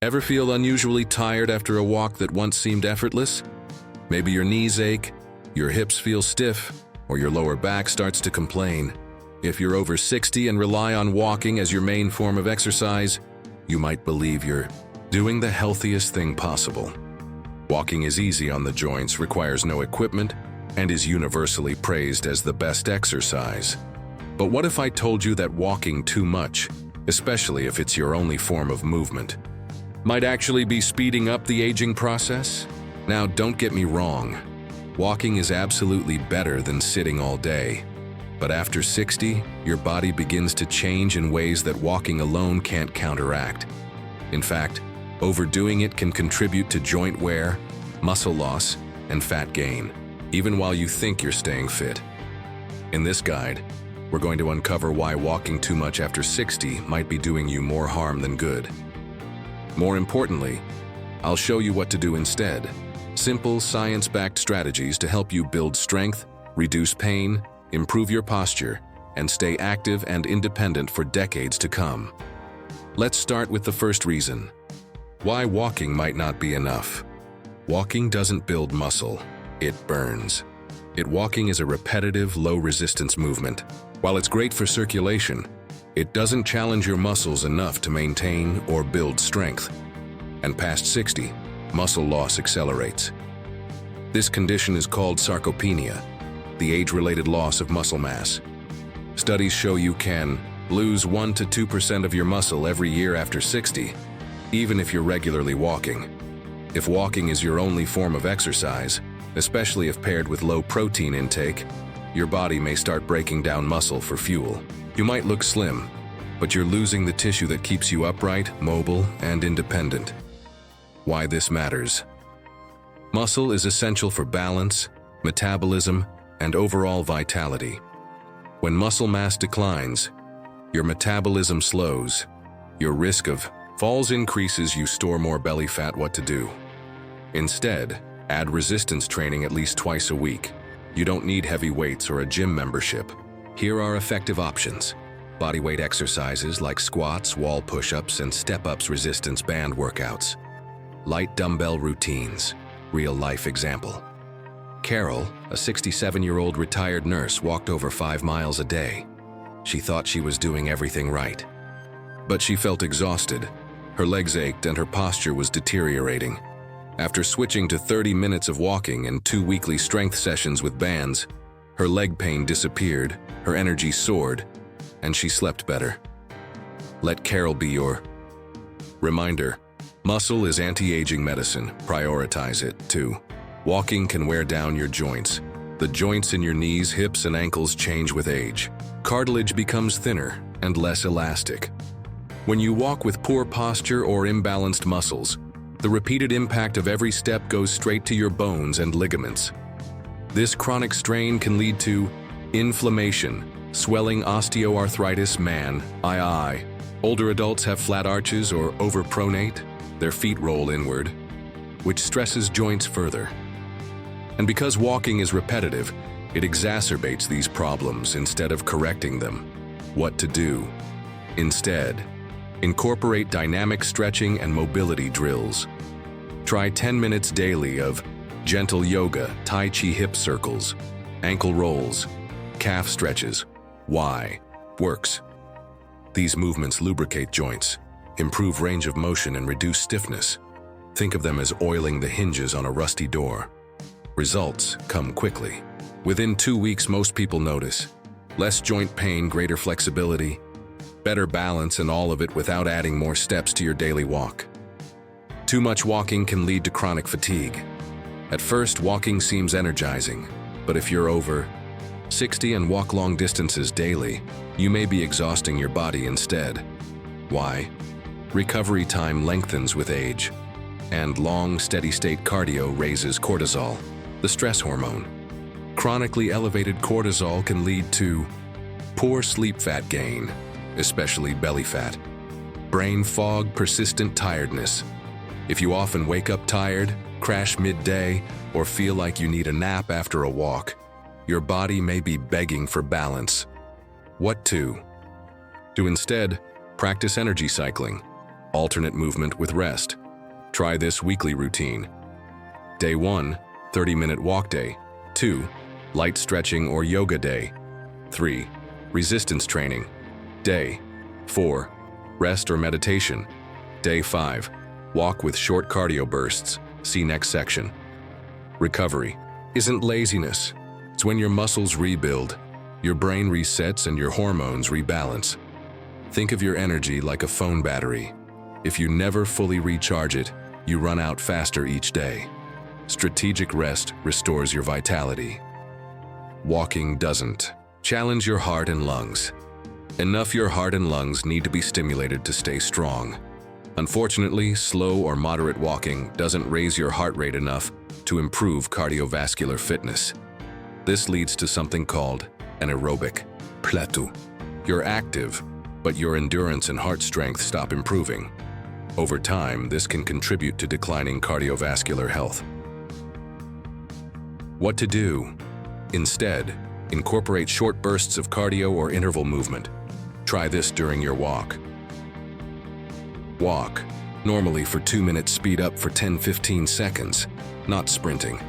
Ever feel unusually tired after a walk that once seemed effortless? Maybe your knees ache, your hips feel stiff, or your lower back starts to complain. If you're over 60 and rely on walking as your main form of exercise, you might believe you're doing the healthiest thing possible. Walking is easy on the joints, requires no equipment, and is universally praised as the best exercise. But what if I told you that walking too much, especially if it's your only form of movement, might actually be speeding up the aging process? Now, don't get me wrong. Walking is absolutely better than sitting all day. But after 60, your body begins to change in ways that walking alone can't counteract. In fact, overdoing it can contribute to joint wear, muscle loss, and fat gain, even while you think you're staying fit. In this guide, we're going to uncover why walking too much after 60 might be doing you more harm than good. More importantly, I'll show you what to do instead. Simple, science-backed strategies to help you build strength, reduce pain, improve your posture, and stay active and independent for decades to come. Let's start with the first reason. Why walking might not be enough. Walking doesn't build muscle, it burns. Walking is a repetitive, low-resistance movement. While it's great for circulation, it doesn't challenge your muscles enough to maintain or build strength. And past 60, muscle loss accelerates. This condition is called sarcopenia, the age-related loss of muscle mass. Studies show you can lose 1 to 2% of your muscle every year after 60, even if you're regularly walking. If walking is your only form of exercise, especially if paired with low protein intake, your body may start breaking down muscle for fuel. You might look slim, but you're losing the tissue that keeps you upright, mobile, and independent. Why this matters. Muscle is essential for balance, metabolism, and overall vitality. When muscle mass declines, your metabolism slows, your risk of falls increases, you store more belly fat. What to do? Instead, add resistance training at least twice a week. You don't need heavy weights or a gym membership. Here are effective options. Bodyweight exercises like squats, wall push-ups, and step-ups, resistance band workouts. Light dumbbell routines. Real-life example. Carol, a 67-year-old retired nurse, walked over 5 miles a day. She thought she was doing everything right. But she felt exhausted. Her legs ached and her posture was deteriorating. After switching to 30 minutes of walking and 2 weekly strength sessions with bands, her leg pain disappeared, her energy soared, and she slept better. Let Carol be your reminder. Muscle is anti-aging medicine. Prioritize it, too. Walking can wear down your joints. The joints in your knees, hips, and ankles change with age. Cartilage becomes thinner and less elastic. When you walk with poor posture or imbalanced muscles, the repeated impact of every step goes straight to your bones and ligaments. This chronic strain can lead to inflammation, swelling, osteoarthritis. Older adults have flat arches or overpronate. Their feet roll inward, which stresses joints further. And because walking is repetitive, it exacerbates these problems instead of correcting them. What to do? Instead, incorporate dynamic stretching and mobility drills. Try 10 minutes daily of gentle yoga, Tai Chi hip circles, ankle rolls, calf stretches. Why? Works. These movements lubricate joints, improve range of motion, and reduce stiffness. Think of them as oiling the hinges on a rusty door. Results come quickly. Within 2 weeks, most people notice less joint pain, greater flexibility, better balance, and all of it without adding more steps to your daily walk. Too much walking can lead to chronic fatigue. At first, walking seems energizing, but if you're over 60 and walk long distances daily, you may be exhausting your body instead. Why? Recovery time lengthens with age, and long, steady-state cardio raises cortisol, the stress hormone. Chronically elevated cortisol can lead to poor sleep, fat gain, especially belly fat, brain fog, persistent tiredness. If you often wake up tired, crash midday, or feel like you need a nap after a walk, your body may be begging for balance. What to? To instead, practice energy cycling. alternate movement with rest. Try this weekly routine. Day 1, 30-minute walk day. 2, light stretching or yoga day. 3, resistance training. Day 4, rest or meditation. Day 5, walk with short cardio bursts. See next section. Recovery isn't laziness. It's when your muscles rebuild, your brain resets, and your hormones rebalance. Think of your energy like a phone battery. If you never fully recharge it, you run out faster each day. Strategic rest restores your vitality. Walking doesn't. Challenge your heart and lungs. Enough your heart and lungs need to be stimulated to stay strong. Unfortunately, slow or moderate walking doesn't raise your heart rate enough to improve cardiovascular fitness. This leads to something called an aerobic plateau. You're active, but your endurance and heart strength stop improving. Over time, this can contribute to declining cardiovascular health. What to do? Instead, incorporate short bursts of cardio or interval movement. Try this during your walk. Walk, normally for 2 minutes, speed up for 10-15 seconds, not sprinting.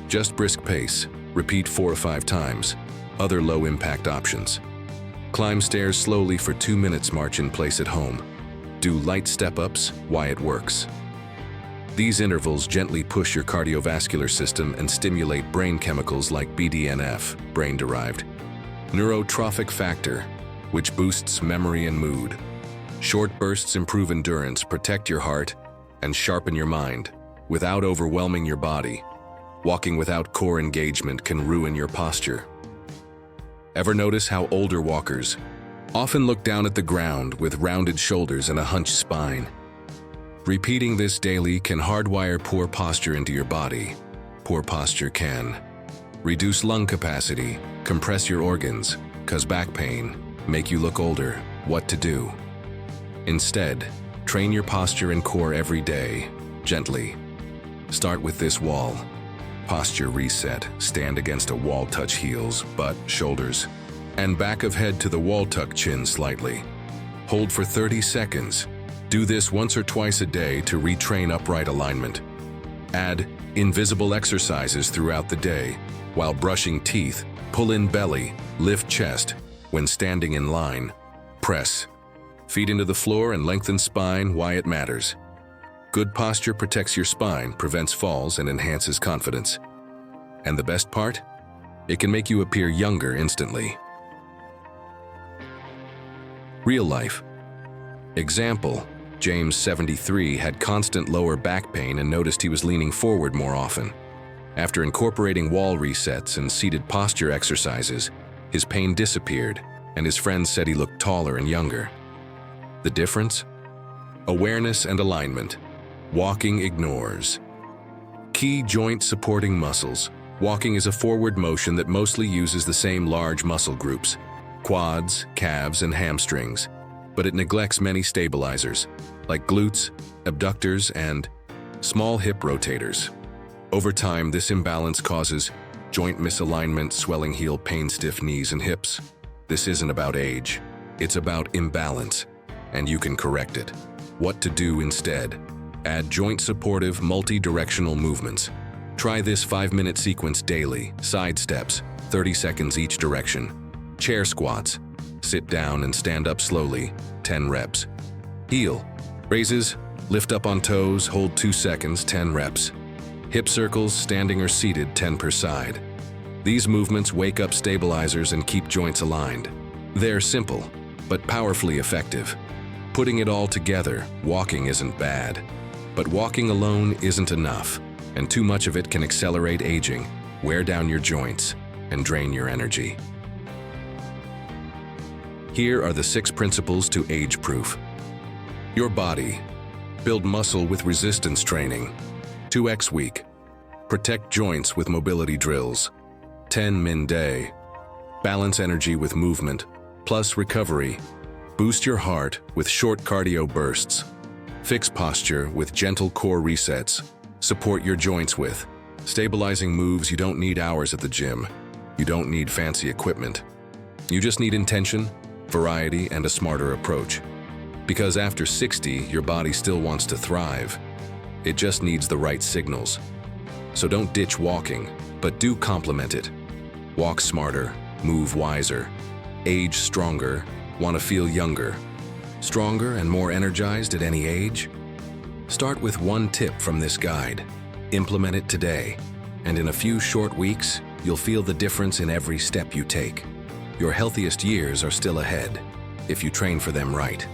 Just brisk pace, repeat 4 to 5 times. Other low-impact options. Climb stairs slowly for 2 minutes, march in place at home. Do light step-ups, why it works. These intervals gently push your cardiovascular system and stimulate brain chemicals like BDNF, brain-derived neurotrophic factor, which boosts memory and mood. Short bursts improve endurance, protect your heart, and sharpen your mind without overwhelming your body. Walking without core engagement can ruin your posture. Ever notice how older walkers often look down at the ground with rounded shoulders and a hunched spine? Repeating this daily can hardwire poor posture into your body. Poor posture can reduce lung capacity, compress your organs, cause back pain, make you look older. What to do? Instead, train your posture and core every day, gently. Start with this wall. Posture reset. Stand against a wall, touch heels, butt, shoulders, and back of head to the wall, tuck chin slightly. Hold for 30 seconds. Do this once or twice a day to retrain upright alignment. Add invisible exercises throughout the day. While brushing teeth, pull in belly, lift chest. When standing in line, press feet into the floor and lengthen spine, why it matters. Good posture protects your spine, prevents falls, and enhances confidence. And the best part? It can make you appear younger instantly. Real life. Example, James, 73, had constant lower back pain and noticed he was leaning forward more often. After incorporating wall resets and seated posture exercises, his pain disappeared, and his friends said he looked taller and younger. The difference? Awareness and alignment. Walking ignores key joint supporting muscles. Walking is a forward motion that mostly uses the same large muscle groups, quads, calves, and hamstrings, but it neglects many stabilizers, like glutes, abductors, and small hip rotators. Over time, this imbalance causes joint misalignment, swelling heel pain, stiff knees and hips. This isn't about age, it's about imbalance, and you can correct it. What to do instead? Add joint-supportive, multi-directional movements. Try this 5-minute sequence daily. Side steps, 30 seconds each direction. Chair squats, sit down and stand up slowly, 10 reps. Heel raises, lift up on toes, hold 2 seconds, 10 reps. Hip circles, standing or seated, 10 per side. These movements wake up stabilizers and keep joints aligned. They're simple, but powerfully effective. Putting it all together, walking isn't bad. But walking alone isn't enough, and too much of it can accelerate aging, wear down your joints, and drain your energy. Here are the 6 principles to age-proof. Your body. Build muscle with resistance training. 2x week. Protect joints with mobility drills. 10 min day. Balance energy with movement, plus recovery. Boost your heart with short cardio bursts. Fix posture with gentle core resets. Support your joints with stabilizing moves. You don't need hours at the gym. You don't need fancy equipment. You just need intention, variety, and a smarter approach. Because after 60, your body still wants to thrive. It just needs the right signals. So don't ditch walking, but do complement it. Walk smarter, move wiser, age stronger, want to feel younger. Stronger and more energized at any age? Start with one tip from this guide. Implement it today, and in a few short weeks, you'll feel the difference in every step you take. Your healthiest years are still ahead, if you train for them right.